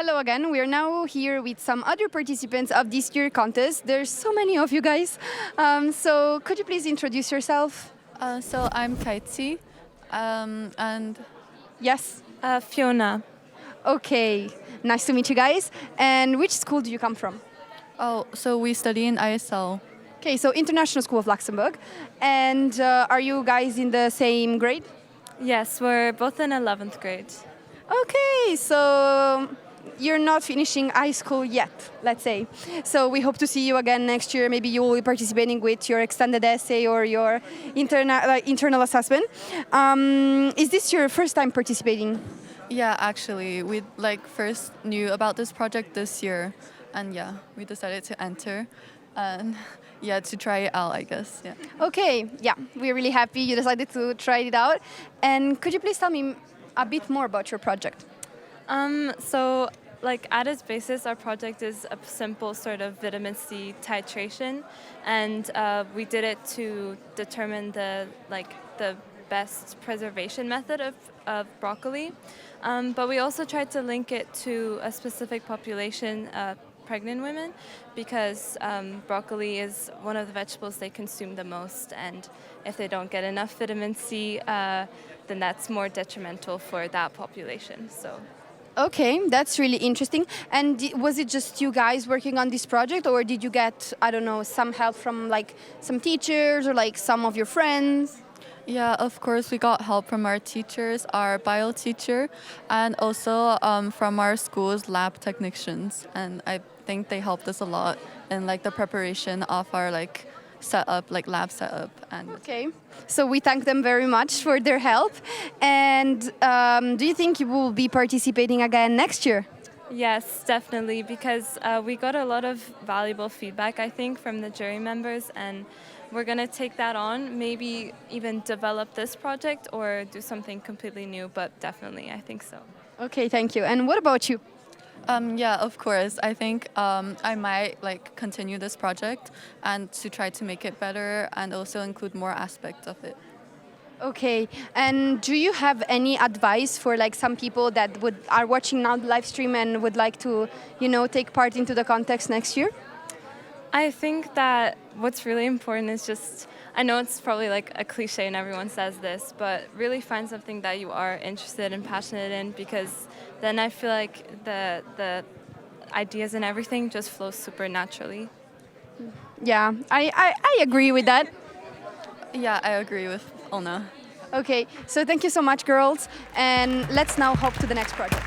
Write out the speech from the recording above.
Hello again. We are now here with some other participants of this year's contest. There's so many of you guys. So could you please introduce yourself? So I'm Kaiqi, and Yes. Fiona. Okay. Nice to meet you guys. And which school do you come from? so we study in ISL. Okay, so International School of Luxembourg. And are you guys in the same grade? Yes, we're both in 11th grade. Okay, so you're not finishing high school yet, let's say. So we hope to see you again next year. Maybe you will be participating with your extended essay or your internal assessment. Is this your first time participating? Yeah, actually, we first knew about this project this year, and yeah, we decided to enter, and yeah, to try it out, I guess. Yeah. Okay, yeah, we're really happy you decided to try it out. And could you please tell me a bit more about your project? At its basis, our project is a simple sort of vitamin C titration, and we did it to determine the best preservation method of broccoli. But we also tried to link it to a specific population, pregnant women, because broccoli is one of the vegetables they consume the most, and if they don't get enough vitamin C, then that's more detrimental for that population. So. Okay, that's really interesting. And was it just you guys working on this project, or did you get, I don't know, some help from some teachers or some of your friends? Yeah, of course, we got help from our teachers, our bio teacher, and also from our school's lab technicians. And I think they helped us a lot in the preparation of our setup, lab setup. And okay, so we thank them very much for their help. And do you think you will be participating again next year? Yes, definitely, because we got a lot of valuable feedback, I think, from the jury members, and we're going to take that on, maybe even develop this project or do something completely new, but definitely, I think so. Okay, thank you. And what about you? Yeah, of course. I think I might continue this project and to try to make it better and also include more aspects of it. Okay, and do you have any advice for some people that are watching now the live stream and would like to, take part into the contest next year? I think that what's really important is just, I know it's probably a cliche and everyone says this, but really find something that you are interested and passionate in, because then I feel like the ideas and everything just flow super naturally. Yeah, I agree with that. Yeah, I agree with Olna. Okay, so thank you so much, girls, and let's now hop to the next project.